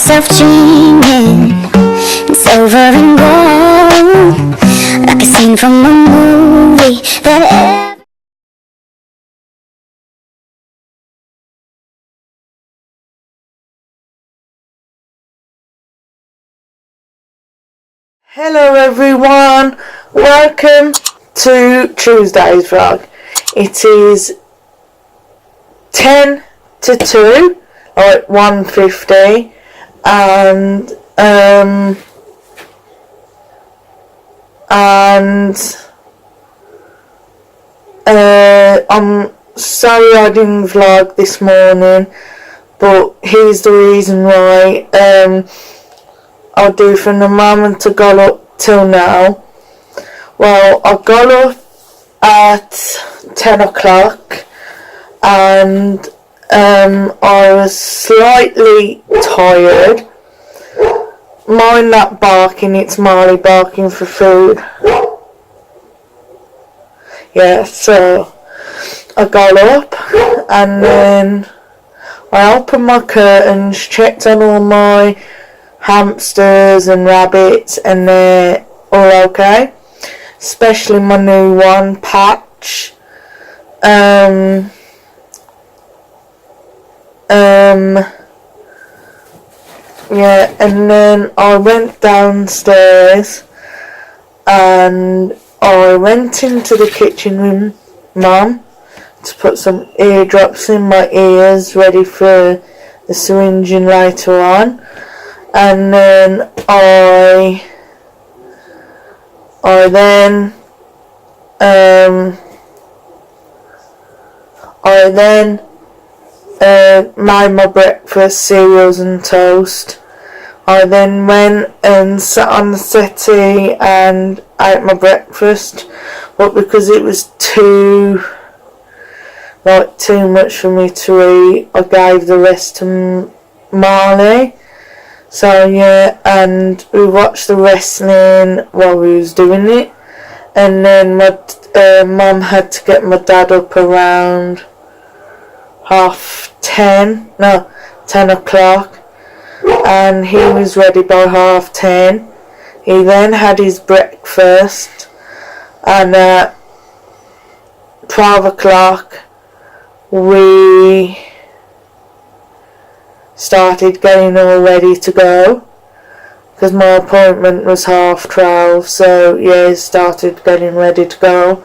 myself dreaming it's over and gone, like a scene from a movie that Hello everyone, welcome to Tuesday's vlog. It is 10 to 2, like 1:50, and I'm sorry I didn't vlog this morning, but here's the reason why. I'll do from the moment I got up till now. Well, I got up at 10 o'clock and I was slightly tired. Mind that barking, it's Marley barking for food. Yeah, so I got up and then I opened my curtains, checked on all my hamsters and rabbits, and they're all okay, especially my new one, Patch. Yeah, and then I went downstairs and I went into the kitchen with Mum to put some eardrops in my ears ready for the syringing later on. And then I made my breakfast, cereals and toast. I then went and sat on the settee and ate my breakfast, but because it was too much for me to eat, I gave the rest to Marley. So yeah, and we watched the wrestling while we was doing it, and then my Mum had to get my dad up around 10 o'clock, and he was ready by 10:30. He then had his breakfast, and at 12 o'clock we started getting all ready to go, because my appointment was 12:30, so yeah, started getting ready to go.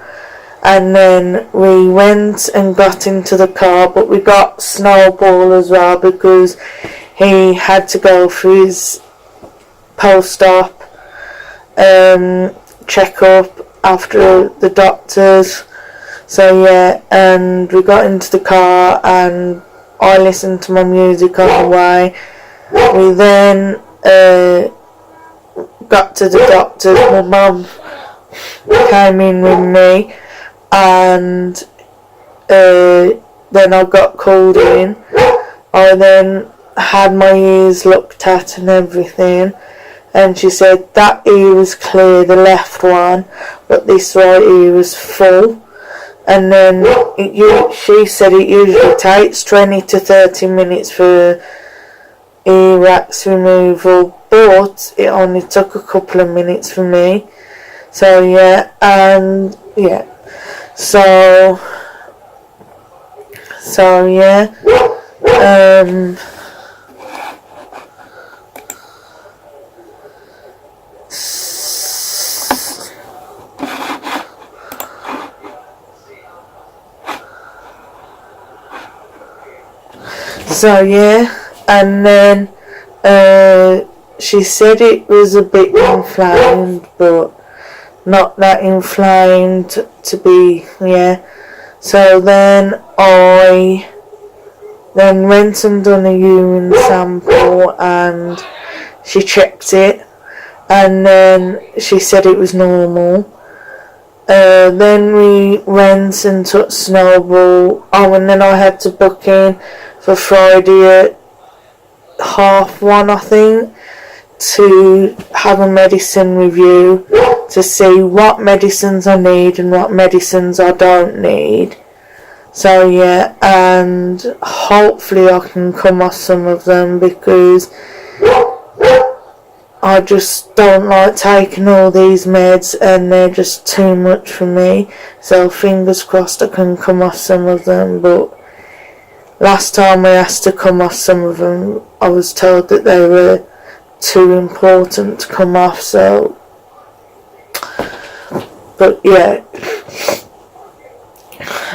And then we went and got into the car, but we got Snowball as well because he had to go for his post-op check-up after the doctors. So yeah, and we got into the car and I listened to my music on the way. We then got to the doctor. My mum came in with me, and then I got called in. I then had my ears looked at and everything, and she said that ear was clear, the left one, but this right ear was full. And then she said it usually takes 20 to 30 minutes for ear wax removal, but it only took a couple of minutes for me. So yeah, and yeah, so yeah, so yeah, and then she said it was a bit inflamed, but not that inflamed to be, yeah. So then I went and done a urine sample, and she checked it, and then she said it was normal. Then we went and took Snowball. Oh, and then I had to book in for Friday at 1:30, I think, to have a medicine review to see what medicines I need and what medicines I don't need. So yeah, and hopefully I can come off some of them, because I just don't like taking all these meds, and they're just too much for me. So fingers crossed I can come off some of them, but last time I asked to come off some of them, I was told that they were too important to come off, so, but yeah.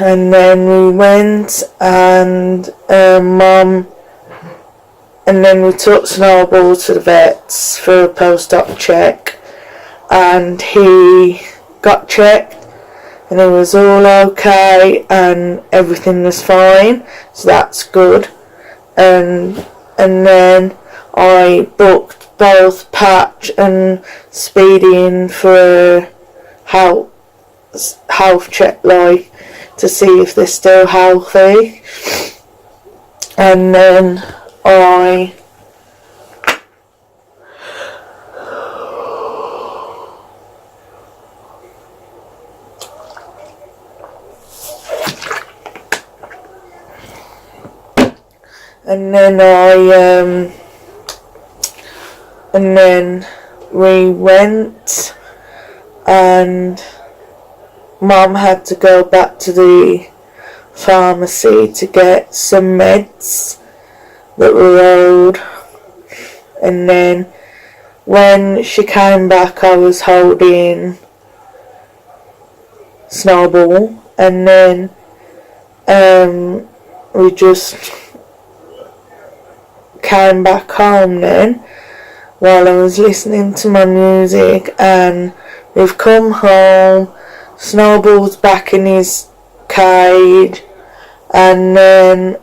And then we went, and Mum, and then we took Snowball to the vets for a post-op check, and he got checked, and it was all okay, and everything was fine, so that's good. And then I booked both Patch and Speedy in for a health check, like, to see if they're still healthy. And then and then we went, and Mum had to go back to the pharmacy to get some meds that were owed. And then when she came back, I was holding Snowball, and then we just came back home then while I was listening to my music, and we've come home. Snowball's back in his cage, and then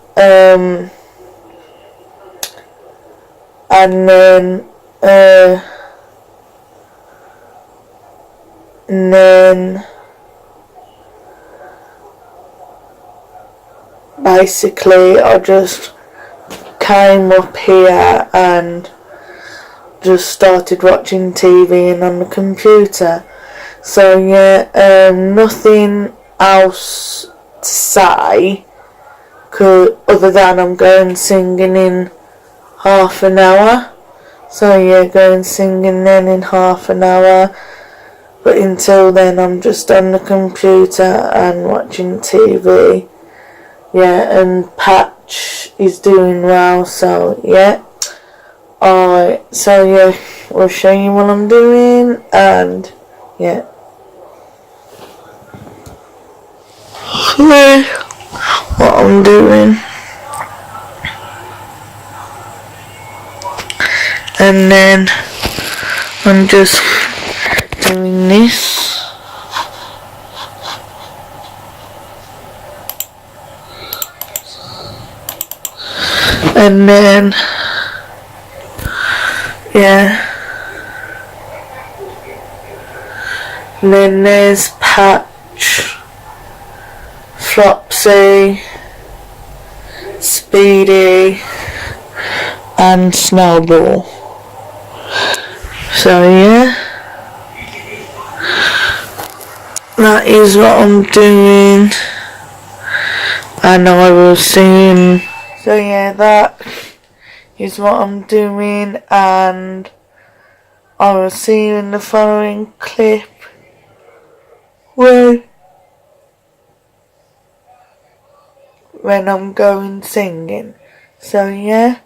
basically I just came up here and just started watching TV and on the computer. So yeah, nothing else to say, other than I'm going singing in half an hour. So yeah, going singing then in half an hour. But until then, I'm just on the computer and watching TV. Yeah, and Patch is doing well, so yeah. Alright, so yeah, we'll show you what I'm doing, and yeah. Hello, what I'm doing. And then I'm just doing this. And then, yeah. And then there's Patch, Flopsy, Speedy, and Snowball. So yeah, that is what I'm doing, and I will see. So yeah, that is what I'm doing, and I will see you in the following clip when I'm going singing. So yeah,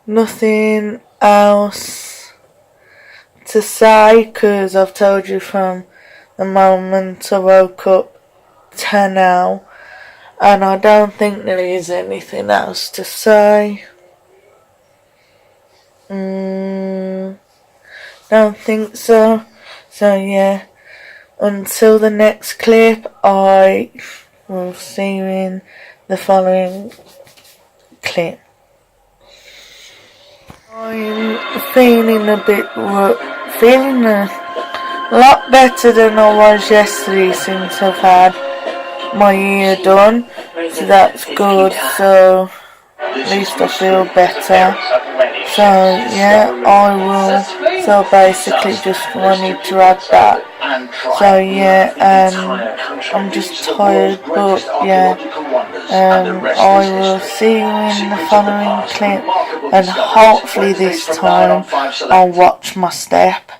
nothing else to say, because I've told you from the moment I woke up to now, and I don't think there is anything else to say. Don't think so. So yeah, until the next clip, I will see you in the following clip. I'm feeling a lot better than I was yesterday, since I've had my ear done, so that's good. So at least I feel better. So yeah, I will. So basically just wanted to add that. So yeah, I'm just tired, but yeah, I will see you in the following clip, and hopefully this time I'll watch my step.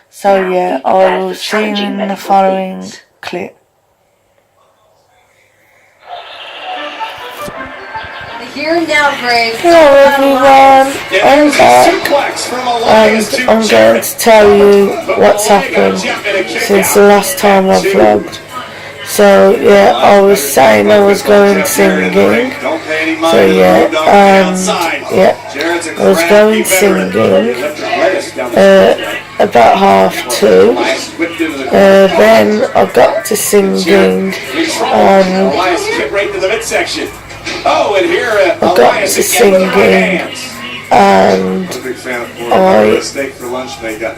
So yeah, I will see you in the following clip. Here and now, Graves. Hello everyone, I'm back, and I'm going to tell you what's happened since the last time I vlogged. So yeah, I was saying I was going singing, so yeah, I was going singing about 2:30, then I got to singing, and I got to singing, and I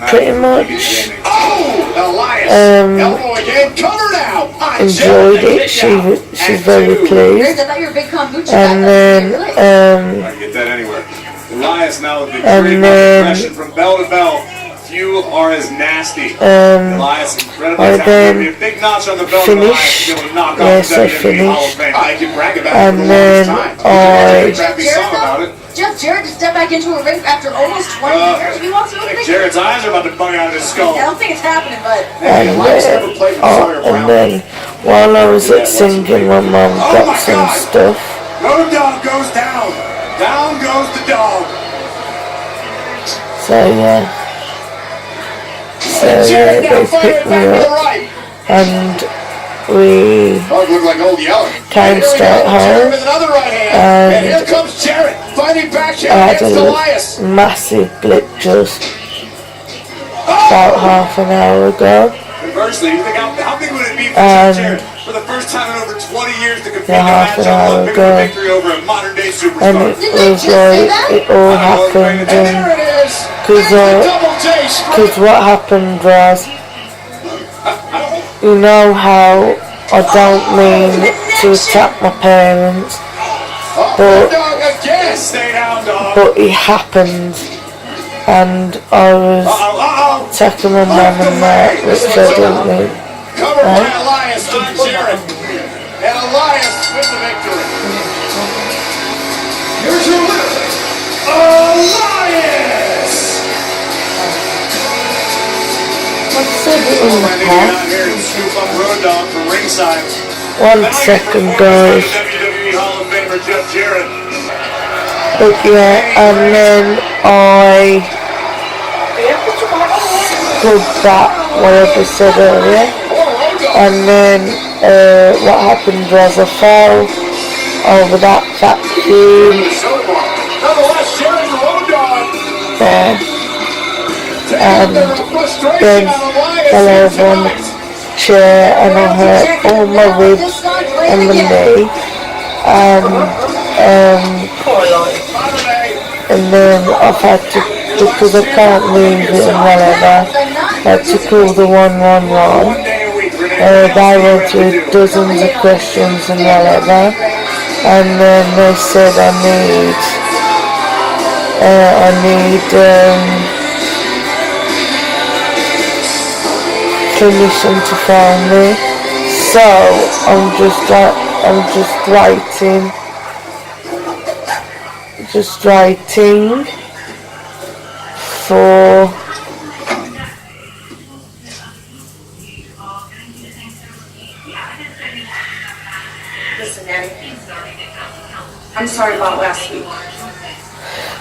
pretty much enjoyed it. She's very pleased, and then you are as nasty. I then finished, yes I finished, and then Jeff Jarrett to step back into a ring after almost 20 years. We want to Jarrett's eyes are about to bug out of his skull. I don't think it's happening, but... And then while I was at singing, my mum got some stuff. No dog goes down. Down goes the dog. So yeah. They picked me up, and we came straight home, and I had a massive blip just about half an hour ago, and half an hour ago, and it was like it all happened, and because what happened was, you know how I don't mean to attack my parents, but it happened, and I was attacking my mum and that, which I didn't mean. Here's your winner, Elias! What's it in the pack? 1 second, guys. But yeah, and then I pulled back what I just said earlier, and then what happened was I fell over that vacuum there, and then fell over on the chair, and I hurt all my ribs and my knee, and then I've had to, because I can't move it and whatever, I had to call the 111. They went through dozens of questions and whatever, and then they said I need permission to phone me. So I'm just writing for Listen, Nanny. I'm sorry about last week.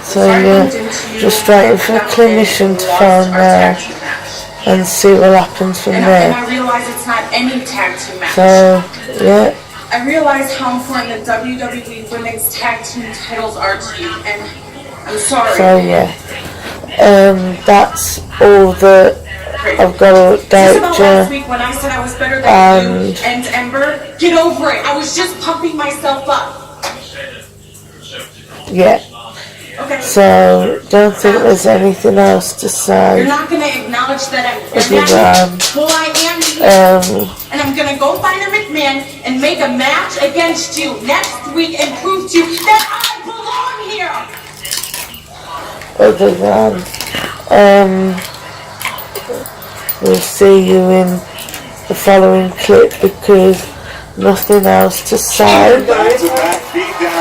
So yeah, just waiting for a clinician to phone there and see what happens from there. And I realize it's not any tag team match. So yeah. I realize how important the WWE Women's Tag Team titles are to you, and I'm sorry. So yeah, that's all that I've got to update last you. week when I said I was better than you and Ember, get over it. I was just pumping myself up. Yeah. Okay. So don't think there's anything else to say. You're not gonna acknowledge that I'm well, I am here. And I'm gonna go find a McMahon and make a match against you next week and prove to you that I belong here. Other than we'll see you in the following clip because nothing else to say.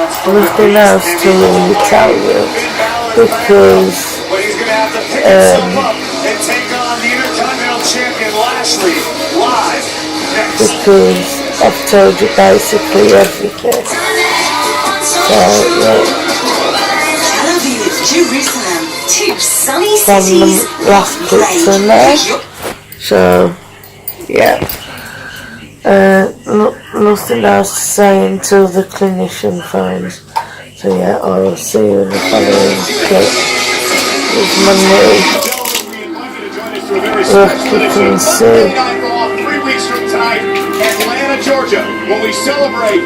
nothing else to really tell you, because But he's going to have to pick himself up and take on the Intercontinental Champion Lashley live next. because I've told you basically everything. So yeah, from the last clips in there. So yeah, nothing else to say until the clinician phones. So yeah, I will see you in the following clip with my knee. Look, you can see. 3 weeks from tonight, Atlanta, Georgia, when we celebrate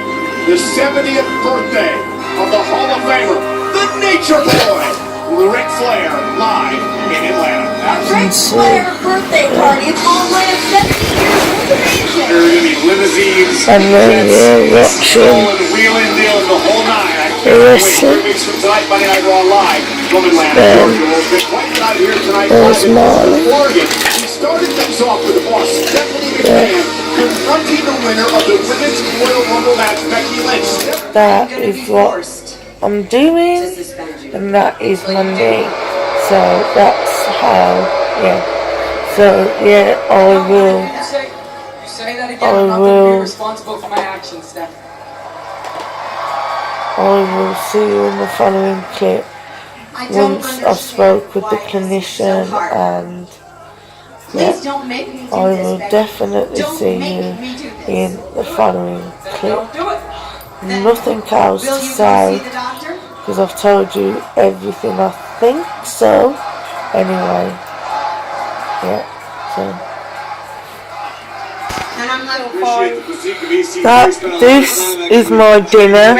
the 70th birthday of the Hall of Famer, the Nature Boy, Ric Flair, live in Atlanta. Ric Flair birthday party. It's all right at 70 years. There are going to be limousines, And then you're watching wheeling deals, the whole nine. the wrestling. 3 weeks from tonight, Monday Night Raw live from Atlanta, Georgia. We'll get quite out here tonight There's live in Marley. Oregon. We started things off with the boss, Stephanie McMahon, confronting the winner of the Women's Royal Rumble match, Becky Lynch. That is what I'm doing, and that is my knee. So that's how, yeah. So yeah, I will Say that again. I'm not going to be responsible for my actions, Steph. I will see you in the following clip once I've spoke with the clinician, and Please don't make me do I this, will Becky. definitely Don't see make you me do this. in the following clip. Don't do it. Nothing else Will to you go say, see the doctor? because I've told you everything I think so. Anyway, yeah, so And I'm like, Appreciate the physique of EC3. this is my dinner.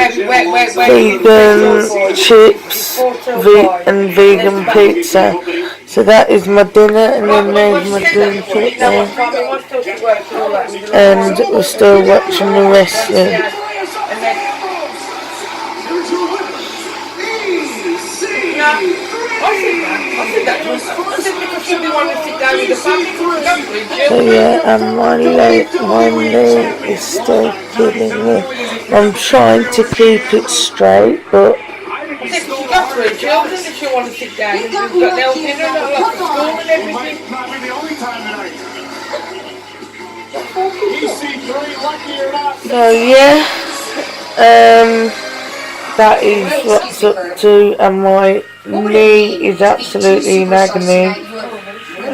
Vegan chips and vegan pizza. So that is my dinner, and then there's my drink clip there. And we're still watching the wrestling. So yeah, and my leg is still killing me. I'm trying to keep it straight, but so yeah, that is what's up to, and my knee is absolutely in agony,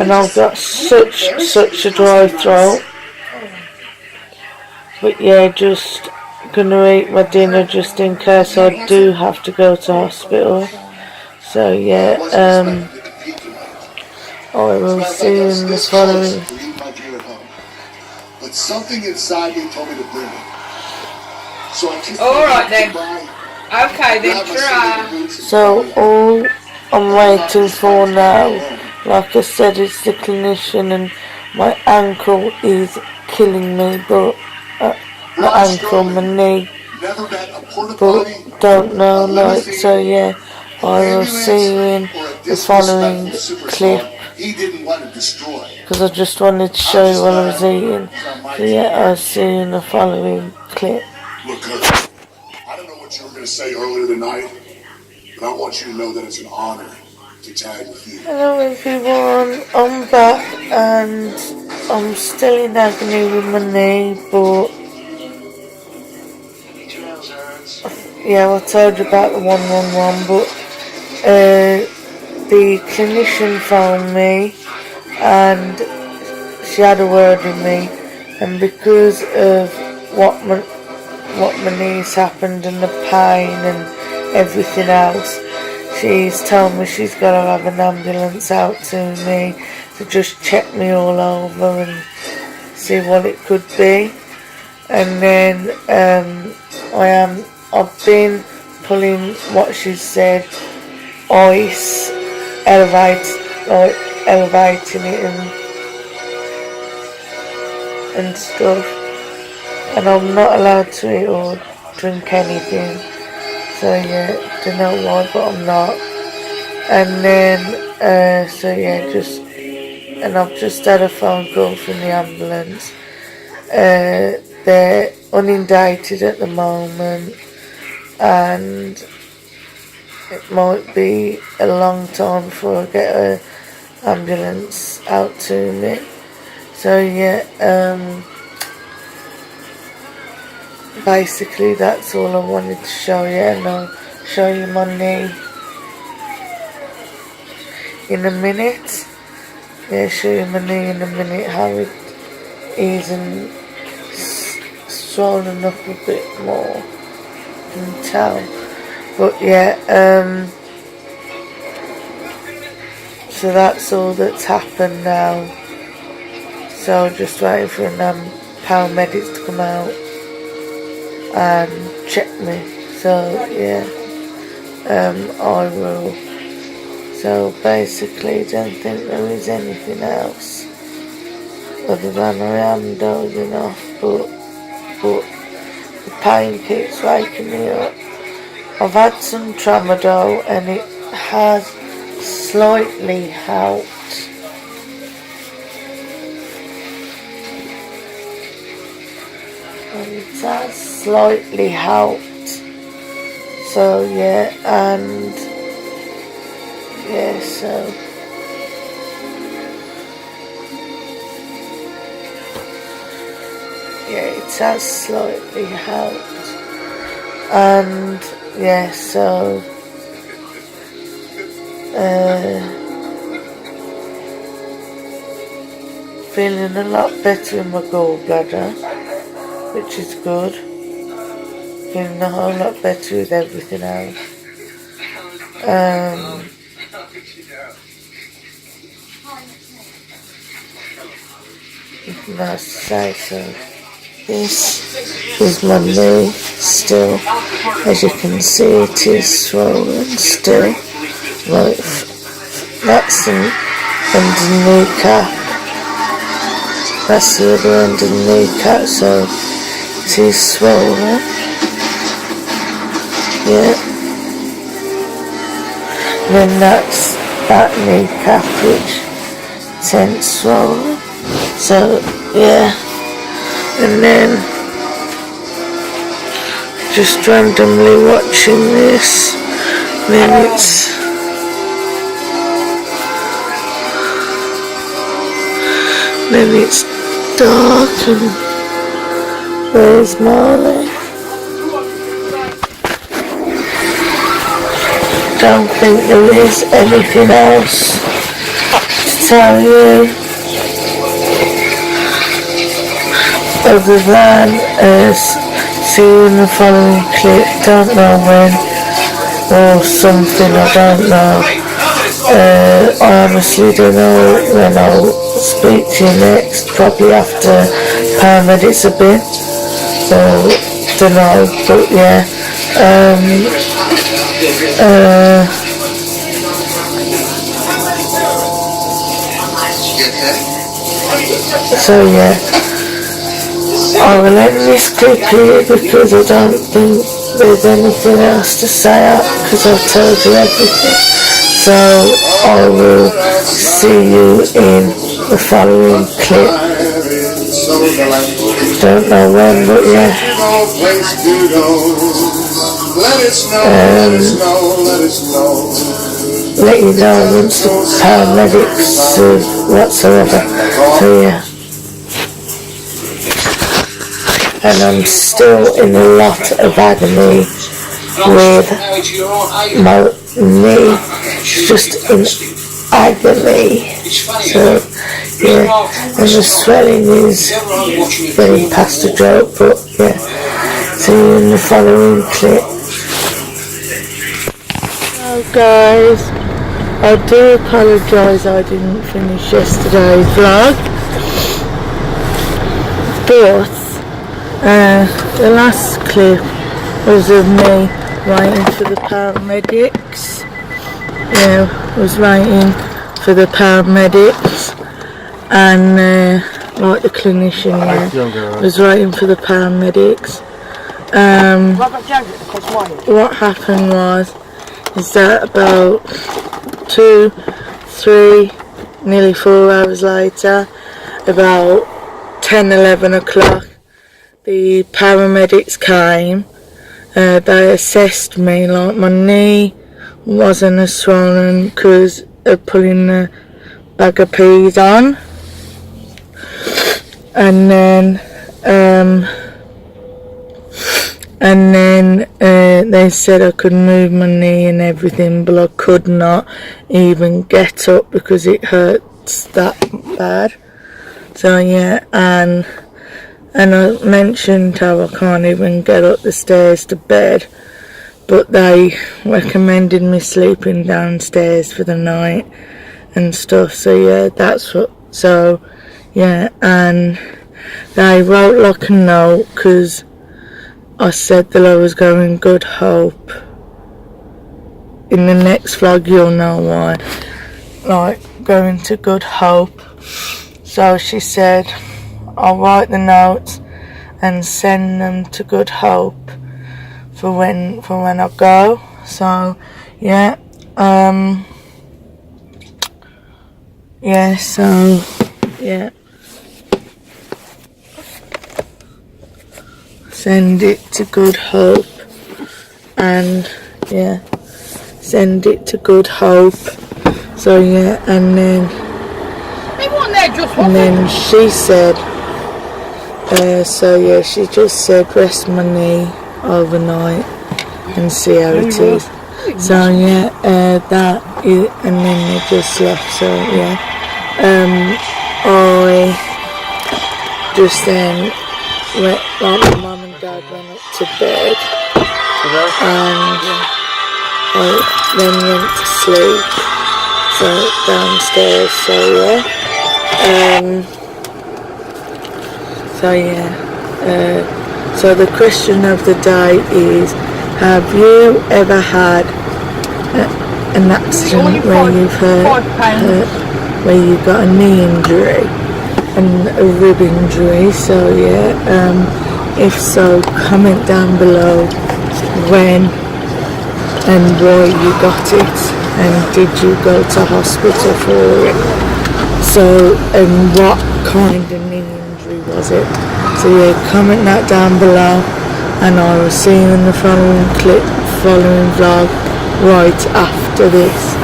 and I've got such a dry throat. But yeah, just gonna eat my dinner just in case I do have to go to hospital. So yeah, I will see you in the following. But something inside me told me to bring it. So I keep Alright then. Okay then, try. So all I'm waiting for now, like I said, it's the clinician, and my ankle is killing me, but my ankle, my knee, but don't know, like, so yeah, I will see you in the following clip, because I just wanted to show you what I was eating. So yeah, I'll see you in the following clip. Look, Kurt, I don't know what you were going to say earlier tonight, but I want you to know that it's an honor to tag with you. Hello everyone, I'm back, and I'm still in agony with my knee, but yeah, I told you about the 111, but the clinician phoned me and she had a word with me, and because of what my knees happened and the pain and everything else, she's told me she's got to have an ambulance out to me to just check me all over and see what it could be. And then I've been pulling what she said, ice, elevating it and stuff, and I'm not allowed to eat or drink anything. So yeah, don't know why, but I'm not. And then so yeah, and I've just had a phone call from the ambulance. They're inundated at the moment. and it might be a long time before I get an ambulance out to me. So yeah, basically that's all I wanted to show you, and I'll show you my knee in a minute. Yeah, show you my knee in a minute, how it is and swollen up a bit more, you can tell. But yeah, so that's all that's happened now. So just waiting for paramedics to come out and check me. So yeah, I will. So basically, don't think there is anything else other than I am dozing off, but the pain keeps waking me up. I've had some tramadol and it has slightly helped. It has slightly helped. So yeah, and yeah, so yeah, it has slightly helped. And yeah, so feeling a lot better in my gallbladder, which is good. Feeling a whole lot better with everything else. Nice to say so. This is my knee still. As you can see, it is swollen still. Right, that's the underknee cap. That's the other underknee cap, so it is swollen. Yeah. Then that's that knee cap, which tends swollen. So yeah, and then just randomly watching this, then it's dark, and where's Marley? Don't think there is anything else to tell you other than see you in the following clip. Don't know when or something, I don't know. I honestly don't know when I'll speak to you next, probably after paramedics a bit, so don't know, but yeah, so yeah, I will end this clip here because I don't think there's anything else to say because I've told you everything. So I will see you in the following clip. Don't know when, but yeah. Let you know once the paramedics whatsoever. So yeah. And I'm still in a lot of agony with my knee, just in agony. So yeah, and the swelling is getting past a joke, but yeah. See you in the following clip. Hello guys, I do apologise I didn't finish yesterday's vlog, but the last clip was of me waiting for the paramedics. Yeah, was waiting for the paramedics, and like the clinician, yeah, was waiting for the paramedics. What happened is that about 2, 3, nearly 4 hours later, about 10, 11 o'clock, the paramedics came they assessed me, like my knee wasn't as swollen because of pulling the bag of peas on, and then they said I could move my knee and everything, but I could not even get up because it hurts that bad. So yeah, and I mentioned how I can't even get up the stairs to bed, but they recommended me sleeping downstairs for the night and stuff. So yeah, that's what. So yeah, and they wrote like a note because I said that I was going Good Hope. In the next vlog you'll know why. Like, going to Good Hope. So she said I'll write the notes and send them to Good Hope for when I go. So yeah, yeah, so yeah, send it to Good Hope, and yeah, send it to Good Hope. So yeah, and then she said, so yeah, she just said rest my knee overnight and see how it is. So yeah, and then they just left. So yeah, I just then went, like my mum and dad went up to bed, and I then went to sleep. So downstairs. So yeah, so the question of the day is, have you ever had an accident where you've where you got a knee injury and a rib injury? So yeah, if so, comment down below when and why you got it, and did you go to hospital for it? So, and what kind of knee injury was it? So yeah, comment that down below, and I will see you in the following vlog right after this.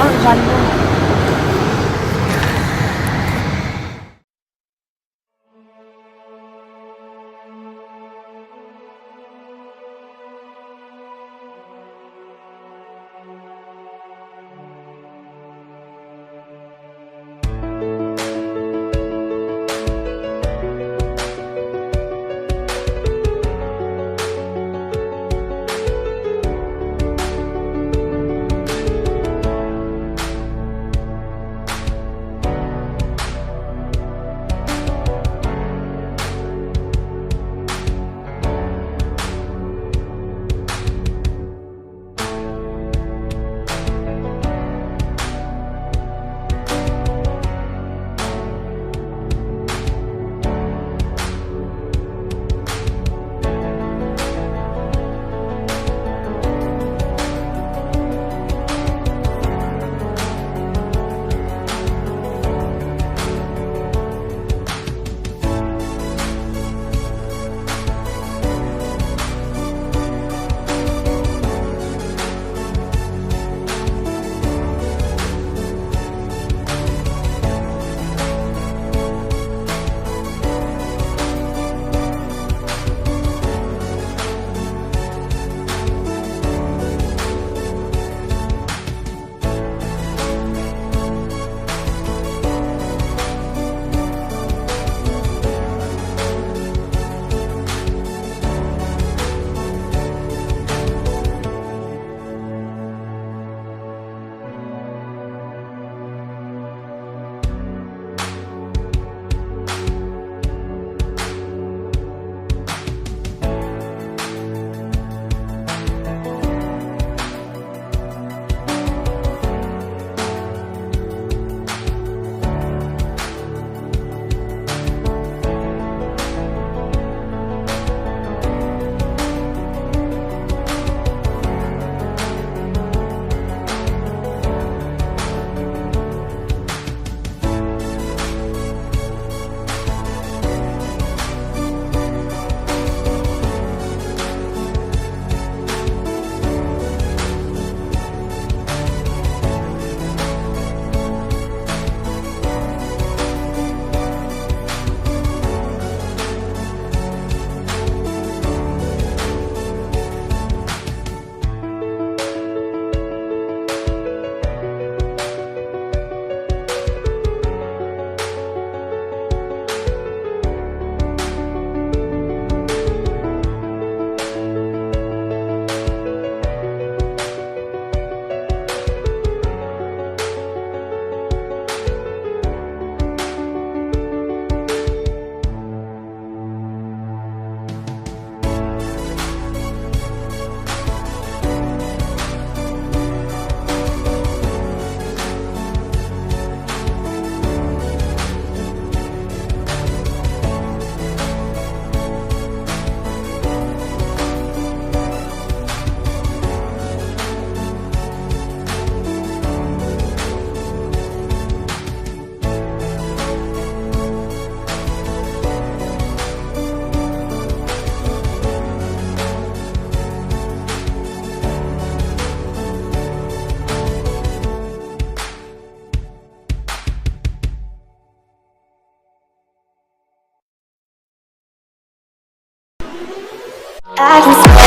I can